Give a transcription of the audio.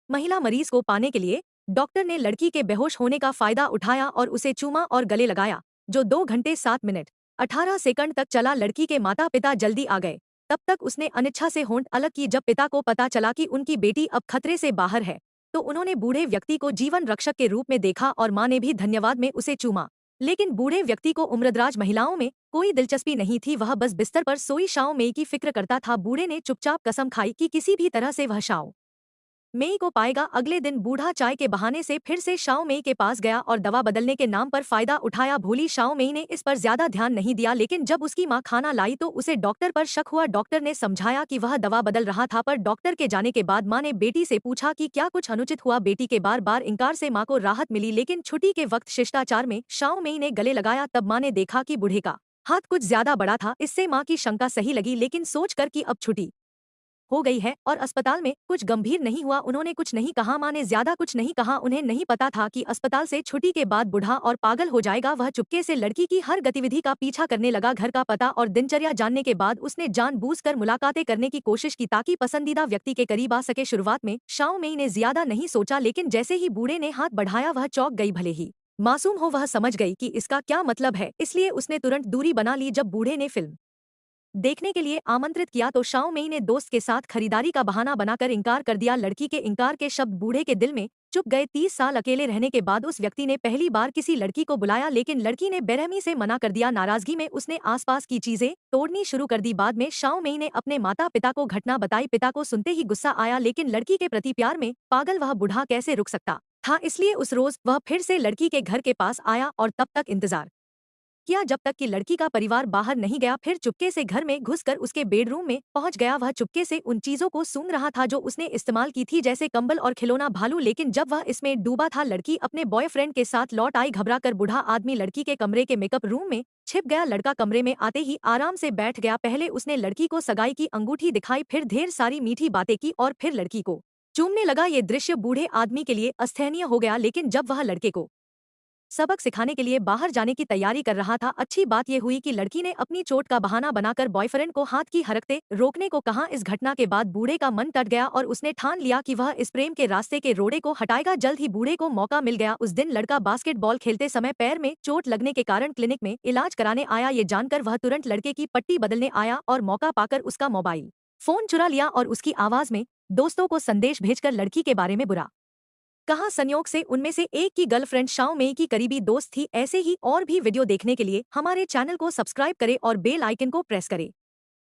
महिला मरीज को पाने के लिए डॉक्टर ने लड़की के बेहोश होने का फायदा उठाया और उसे चूमा और गले लगाया, जो 2 घंटे 7 मिनट 18 सेकंड तक चला। लड़की के माता पिता जल्दी आ गए। तब तक उसने अनिच्छा से होंठ अलग की। जब पिता को पता चला कि उनकी बेटी अब खतरे से बाहर है, तो उन्होंने बूढ़े व्यक्ति को जीवन रक्षक के रूप में देखा और मां ने भी धन्यवाद में उसे चूमा। लेकिन बूढ़े व्यक्ति को उम्रदराज महिलाओं में कोई दिलचस्पी नहीं थी। वह बस बिस्तर पर सोई शाओ मेई की फिक्र करता था। बूढ़े ने चुपचाप कसम खाई कि किसी भी तरह से वह शाओ मेई को पाएगा। अगले दिन बूढ़ा चाय के बहाने से फिर से शाओ मेई के पास गया और दवा बदलने के नाम पर फायदा उठाया। भोली शाओ मेई ने इस पर ज्यादा ध्यान नहीं दिया, लेकिन जब उसकी मां खाना लाई तो उसे डॉक्टर पर शक हुआ। डॉक्टर ने समझाया कि वह दवा बदल रहा था, पर डॉक्टर के जाने के बाद मां ने बेटी से पूछा कि क्या कुछ अनुचित हुआ। बेटी के बार बार इंकार से मां को राहत मिली, लेकिन छुट्टी के वक्त शिष्टाचार में शाओ मेई ने गले लगाया। तब मां ने देखा कि बूढ़े का हाथ कुछ ज्यादा बड़ा था। इससे मां की शंका सही लगी, लेकिन सोचकर कि अब छुट्टी हो गई है और अस्पताल में कुछ गंभीर नहीं हुआ, उन्होंने कुछ नहीं कहा। मां ने ज्यादा कुछ नहीं कहा। उन्हें नहीं पता था कि अस्पताल से छुट्टी के बाद बूढ़ा और पागल हो जाएगा। वह चुपके से लड़की की हर गतिविधि का पीछा करने लगा। घर का पता और दिनचर्या जानने के बाद उसने जानबूझकर मुलाकातें करने की कोशिश की ताकि पसंदीदा व्यक्ति के करीब आ सके। शुरुआत में शाओ मेई ने ज्यादा नहीं सोचा, लेकिन जैसे ही बूढ़े ने हाथ बढ़ाया वह चौंक गई। भले ही मासूम हो, वह समझ गई कि इसका क्या मतलब है, इसलिए उसने तुरंत दूरी बना ली। जब बूढ़े ने फिल्म देखने के लिए आमंत्रित किया तो शाओ मेई ने दोस्त के साथ खरीदारी का बहाना बनाकर इनकार कर दिया। लड़की के इनकार के शब्द बूढ़े के दिल में चुप गए। 30 साल अकेले रहने के बाद उस व्यक्ति ने पहली बार किसी लड़की को बुलाया, लेकिन लड़की ने बेरहमी से मना कर दिया। नाराजगी में उसने आसपास की चीजें तोड़नी शुरू कर दी। बाद में शाओ मेई ने अपने माता पिता को घटना बताई। पिता को सुनते ही गुस्सा आया, लेकिन लड़की के प्रति प्यार में पागल वह बूढ़ा कैसे रुक सकता था। इसलिए उस रोज वह फिर से लड़की के घर के पास आया और तब तक इंतजार किया जब तक कि लड़की का परिवार बाहर नहीं गया। फिर चुपके से घर में घुसकर उसके बेडरूम में पहुंच गया। वह चुपके से उन चीजों को सूंघ रहा था जो उसने इस्तेमाल की थी, जैसे कंबल और खिलौना भालू। लेकिन जब वह इसमें डूबा था, लड़की अपने बॉयफ्रेंड के साथ लौट आई। घबरा कर बूढ़ा आदमी लड़की के कमरे के मेकअप रूम में छिप गया। लड़का कमरे में आते ही आराम से बैठ गया। पहले उसने लड़की को सगाई की अंगूठी दिखाई, फिर ढेर सारी मीठी बातें की और फिर लड़की को चूमने लगा। ये दृश्य बूढ़े आदमी के लिए असहनीय हो गया, लेकिन जब वह लड़के को सबक सिखाने के लिए बाहर जाने की तैयारी कर रहा था, अच्छी बात यह हुई कि लड़की ने अपनी चोट का बहाना बनाकर बॉयफ्रेंड को हाथ की हरकतें रोकने को कहा। इस घटना के बाद बूढ़े का मन तट गया और उसने ठान लिया कि वह इस प्रेम के रास्ते के रोड़े को हटाएगा। जल्द ही बूढ़े को मौका मिल गया। उस दिन लड़का बास्केटबॉल खेलते समय पैर में चोट लगने के कारण क्लिनिक में इलाज कराने आया। ये जानकर वह तुरंत लड़के की पट्टी बदलने आया और मौका पाकर उसका मोबाइल फोन चुरा लिया और उसकी आवाज में दोस्तों को संदेश भेजकर लड़की के बारे में बुरा कहाँ। संयोग से उनमें से एक की गर्लफ्रेंड शाओ मेई की करीबी दोस्त थी। ऐसे ही और भी वीडियो देखने के लिए हमारे चैनल को सब्सक्राइब करें और बेल आइकन को प्रेस करें।